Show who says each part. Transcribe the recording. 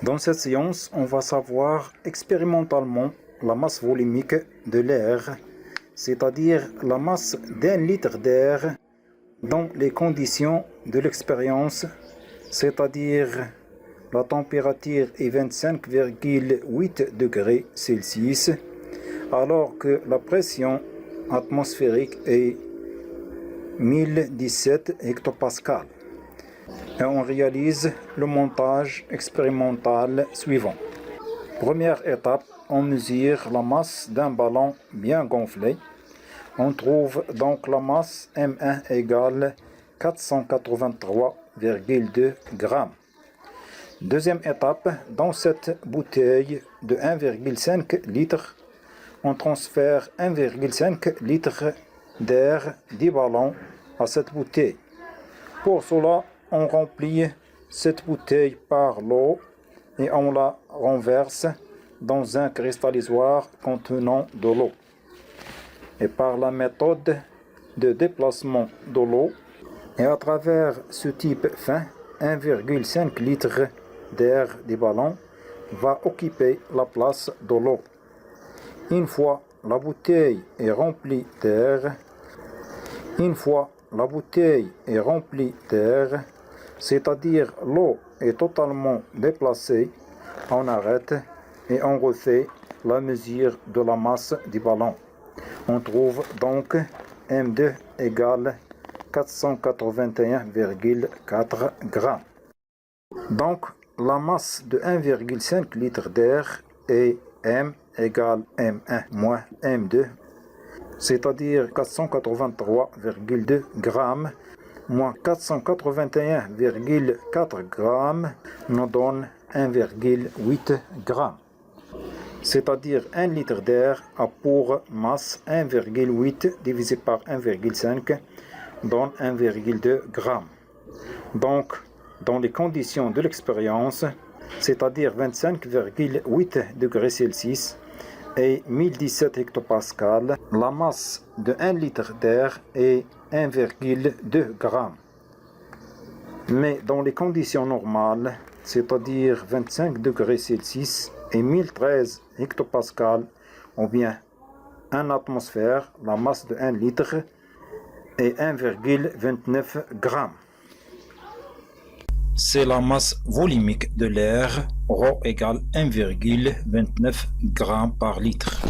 Speaker 1: Dans cette séance, on va savoir expérimentalement la masse volumique de l'air, c'est-à-dire la masse d'un litre d'air dans les conditions de l'expérience, c'est-à-dire la température est 25,8 degrés Celsius, alors que la pression atmosphérique est 1017 hectopascales. Et on réalise le montage expérimental suivant. Première étape, on mesure la masse d'un ballon bien gonflé. On trouve donc la masse M1 égale 483,2 grammes. Deuxième étape, dans cette bouteille de 1,5 litre, on transfère 1,5 litre d'air du ballon à cette bouteille. Pour cela, on remplit cette bouteille par l'eau et on la renverse dans un cristallisoire contenant de l'eau. Et par la méthode de déplacement de l'eau, et à travers ce type fin, 1,5 litre d'air du ballon va occuper la place de l'eau. Une fois la bouteille est remplie d'air, c'est-à-dire l'eau est totalement déplacée, on arrête et on refait la mesure de la masse du ballon. On trouve donc M2 égale 481,4 grammes. Donc la masse de 1,5 litre d'air est M égale M1 moins M2, c'est-à-dire 483,2 grammes moins 481,4 grammes nous donne 1,8 grammes. C'est-à-dire 1 litre d'air a pour masse 1,8 divisé par 1,5 donne 1,2 grammes. Donc, dans les conditions de l'expérience, c'est-à-dire 25,8 degrés Celsius et 1017 hectopascales, la masse de 1 litre d'air est 1,2 grammes. Mais dans les conditions normales, c'est-à-dire 25 degrés Celsius et 1013 hectopascales, ou bien 1 atmosphère, la masse de 1 litre est 1,29 grammes. C'est la masse volumique de l'air, ρ égale 1,29 grammes par litre.